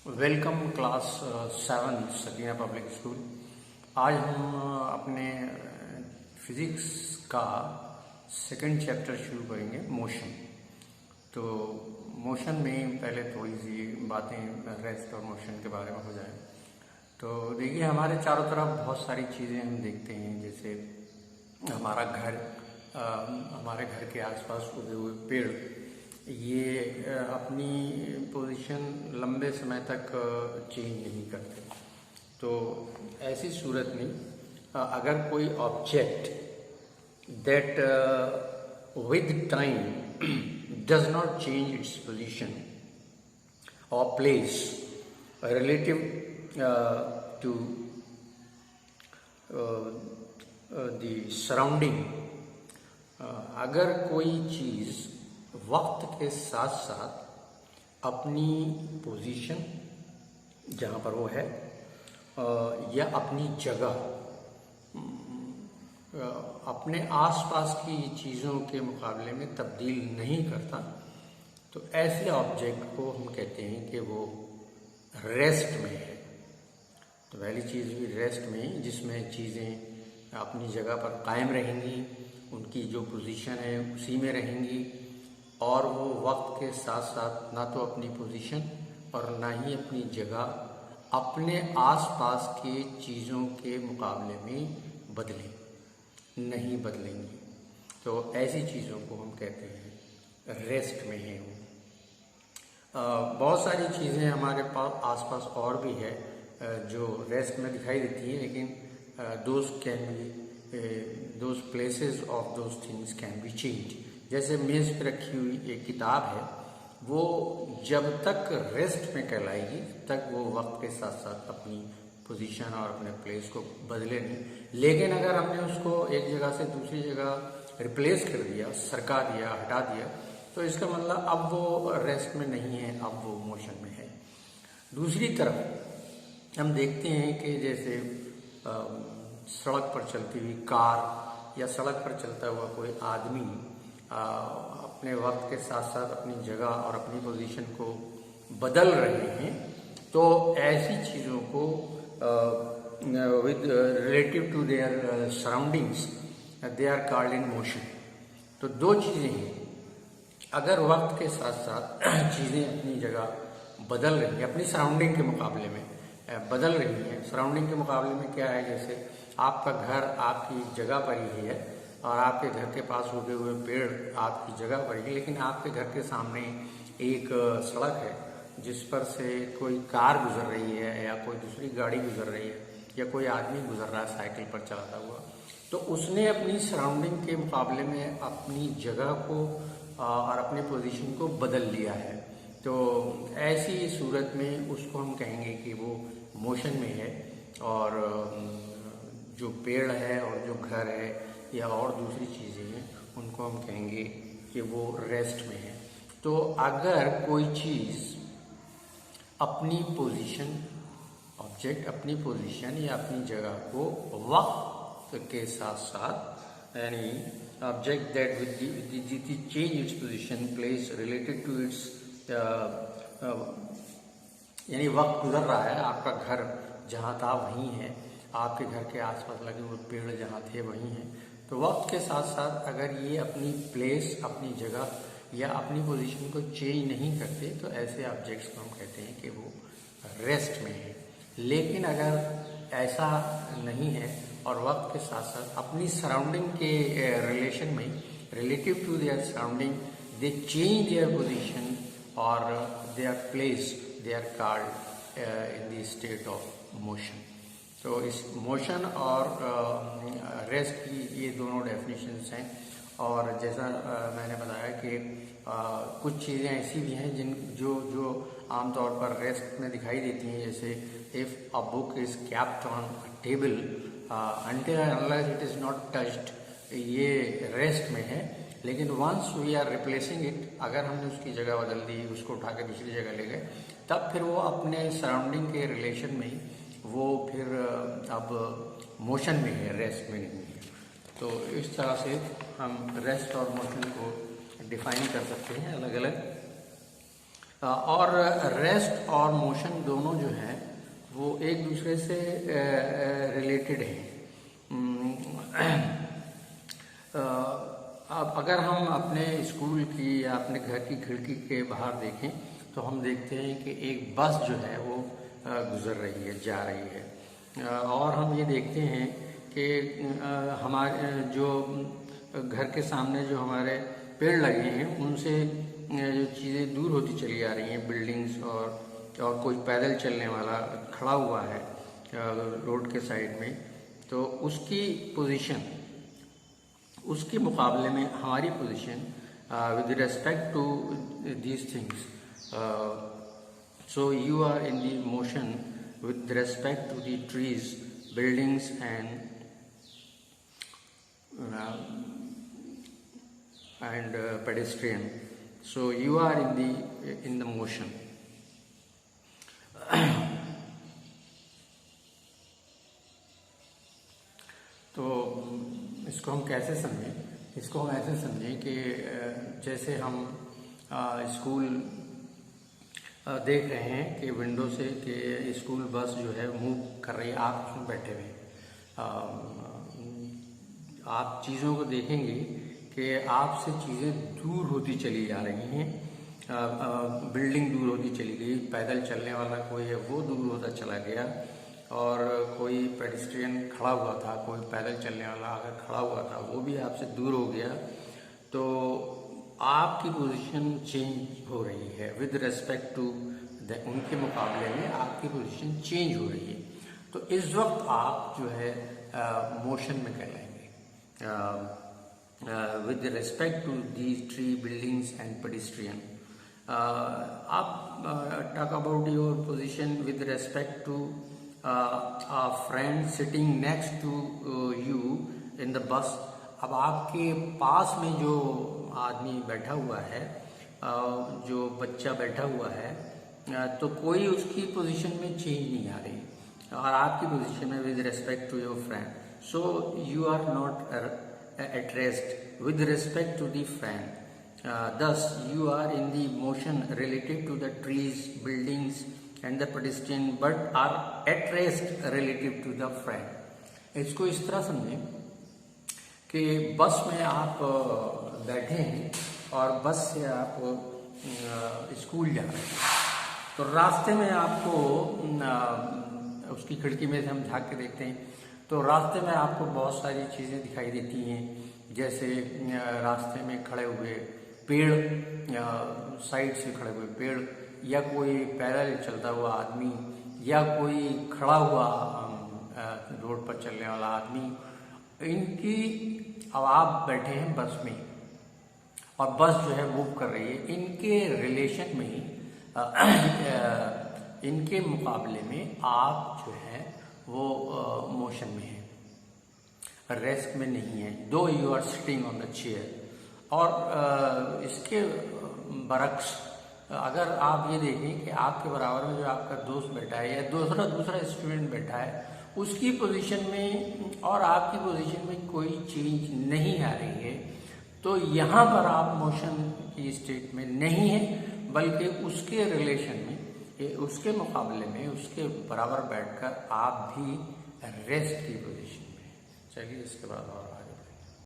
Welcome class 7 Sakina public school. आज हम अपने फिजिक्स का सेकंड चैप्टर शुरू करेंगे, मोशन। तो मोशन में पहले थोड़ी सी बातें रेस्ट और मोशन के बारे में हो जाए। तो देखिए, हमारे चारों तरफ बहुत सारी चीज़ें हम देखते हैं, जैसे हमारा घर, हमारे घर के आसपास उगे हुए पेड़, ये अपनी पोजीशन लंबे समय तक चेंज नहीं करते। तो ऐसी सूरत में अगर कोई object that with time does not change its position और place relative to the surrounding, अगर कोई चीज़ वक्त के साथ साथ अपनी पोजीशन जहाँ पर वो है या अपनी जगह अपने आसपास की चीज़ों के मुकाबले में तब्दील नहीं करता, तो ऐसे ऑब्जेक्ट को हम कहते हैं कि वो रेस्ट में है। तो पहली चीज़ भी रेस्ट में, जिसमें चीज़ें अपनी जगह पर कायम रहेंगी, उनकी जो पोजीशन है उसी में रहेंगी, और वो वक्त के साथ साथ ना तो अपनी पोजीशन और ना ही अपनी जगह अपने आसपास के चीज़ों के मुकाबले में नहीं बदलेंगी। तो ऐसी चीज़ों को हम कहते हैं रेस्ट में है। बहुत सारी चीज़ें हमारे पास आसपास और भी है जो रेस्ट में दिखाई देती है, लेकिन those places of those things can be change. जैसे मेज़ पे रखी हुई एक किताब है, वो जब तक रेस्ट में कहलाएगी तक वो वक्त के साथ साथ अपनी पोजीशन और अपने प्लेस को बदले नहीं। लेकिन अगर हमने उसको एक जगह से दूसरी जगह रिप्लेस कर दिया, सरका दिया, हटा दिया, तो इसका मतलब अब वो रेस्ट में नहीं है, अब वो मोशन में है। दूसरी तरफ हम देखते हैं कि जैसे सड़क पर चलती हुई कार या सड़क पर चलता हुआ कोई आदमी अपने वक्त के साथ साथ अपनी जगह और अपनी पोजीशन को बदल रहे हैं, तो ऐसी चीज़ों को with relative to their surroundings they are called in motion. तो दो चीज़ें हैं, अगर वक्त के साथ साथ चीज़ें अपनी जगह बदल रही हैं, अपनी सराउंडिंग के मुकाबले में बदल रही हैं। सराउंडिंग के मुकाबले में क्या है, जैसे आपका घर आपकी जगह पर ही है और आपके घर के पास उगे हुए पेड़ आपकी जगह पर ही, लेकिन आपके घर के सामने एक सड़क है जिस पर से कोई कार गुजर रही है या कोई दूसरी गाड़ी गुजर रही है या कोई आदमी गुजर रहा है साइकिल पर चलाता हुआ, तो उसने अपनी सराउंडिंग के मुकाबले में अपनी जगह को और अपने पोजीशन को बदल लिया है। तो ऐसी सूरत में उसको हम कहेंगे कि वो मोशन में है, और जो पेड़ है और जो घर है या और दूसरी चीज़ें हैं उनको हम कहेंगे कि वो रेस्ट में है। तो अगर कोई चीज़ अपनी पोजीशन, ऑब्जेक्ट अपनी पोजीशन या अपनी जगह को वक्त के साथ साथ, यानी object that with change its position place related to its, यानी वक्त गुजर रहा है, आपका घर जहाँ था वहीं है, आपके घर के आसपास लगे हुए पेड़ जहाँ थे वहीं हैं, तो वक्त के साथ साथ अगर ये अपनी प्लेस, अपनी जगह या अपनी पोजीशन को चेंज नहीं करते, तो ऐसे ऑब्जेक्ट्स को हम कहते हैं कि वो रेस्ट में है। लेकिन अगर ऐसा नहीं है और वक्त के साथ साथ अपनी सराउंडिंग के रिलेशन में, relative to their surrounding, they change their position और their place, they are called in the state of motion. तो इस मोशन और रेस्ट की ये दोनों डेफिनेशंस हैं। और जैसा मैंने बताया कि कुछ चीज़ें ऐसी भी हैं जो आमतौर पर रेस्ट में दिखाई देती हैं, जैसे if a book is kept on a table until unless it is not touched, ये रेस्ट में है। लेकिन once we are replacing it, अगर हमने उसकी जगह बदल दी, उसको उठा के दूसरी जगह ले गए, तब फिर वो अपने सराउंडिंग के रिलेशन में वो फिर अब मोशन में है, रेस्ट में नहीं है। तो इस तरह से हम रेस्ट और मोशन को डिफाइन कर सकते हैं अलग अलग। और रेस्ट और मोशन दोनों जो हैं वो एक दूसरे से रिलेटेड हैं। अब अगर हम अपने स्कूल की या अपने घर की खिड़की के बाहर देखें तो हम देखते हैं कि एक बस जो है वो गुजर रही है, जा रही है, और हम ये देखते हैं कि हमारे जो घर के सामने जो हमारे पेड़ लगे हैं उनसे जो चीज़ें दूर होती चली आ रही हैं, बिल्डिंग्स और कोई पैदल चलने वाला खड़ा हुआ है रोड के साइड में, तो उसकी पोजीशन, उसके मुकाबले में हमारी position with respect to these things, so you are in the motion with respect to the trees, buildings and pedestrian, so you are in the motion. तो इसको हम कैसे समझें? इसको हम ऐसे समझें कि जैसे हम स्कूल देख रहे हैं कि विंडो से कि स्कूल बस जो है मूव कर रही है, आप उसमें बैठे हुए, आप चीज़ों को देखेंगे कि आपसे चीज़ें दूर होती चली जा रही हैं, बिल्डिंग दूर होती चली गई, पैदल चलने वाला कोई है वो दूर होता चला गया, और कोई पेडिस्ट्रियन खड़ा हुआ था, कोई पैदल चलने वाला अगर खड़ा हुआ था वो भी आपसे दूर हो गया। तो आपकी पोजीशन चेंज हो रही है विद रिस्पेक्ट टू उनके मुकाबले में आपकी पोजीशन चेंज हो रही है। तो इस वक्त आप जो है मोशन में कहलाएंगे। with respect to these tree, buildings and pedestrian, talk about your position with respect to a friend sitting next to you in the bus. अब आपके पास में जो आदमी बैठा हुआ है, जो बच्चा बैठा हुआ है, तो कोई उसकी पोजीशन में चेंज नहीं आ रही, और आपकी पोजीशन में with respect to your friend, so you are not at rest with respect to the friend. Thus, you are in the motion related to the trees, buildings, and the pedestrian, but are at rest relative to the friend. इसको इस तरह समझें कि बस में आप बैठे हैं और बस से आप स्कूल जा रहे हैं, तो रास्ते में आपको उसकी खिड़की में से हम झाँक के देखते हैं तो रास्ते में आपको बहुत सारी चीज़ें दिखाई देती हैं, जैसे रास्ते में खड़े हुए पेड़, साइड से खड़े हुए पेड़, या कोई पैदल चलता हुआ आदमी, या कोई खड़ा हुआ रोड पर चलने वाला आदमी, इनकी, अब आप बैठे हैं बस में और बस जो है मूव कर रही है, इनके रिलेशन में, इनके मुकाबले में आप जो है वो मोशन में है, रेस्ट में नहीं है, though you are sitting on the chair. और इसके बरक्स अगर आप ये देखें कि आपके बराबर में जो आपका दोस्त बैठा है या दूसरा स्टूडेंट बैठा है, उसकी पोजीशन में और आपकी पोजीशन में कोई चेंज नहीं आ रही है, तो यहाँ पर आप मोशन की स्टेट में नहीं है, बल्कि उसके रिलेशन में, उसके मुकाबले में, उसके बराबर बैठकर आप भी रेस्ट की पोजीशन में। चलिए इसके बाद और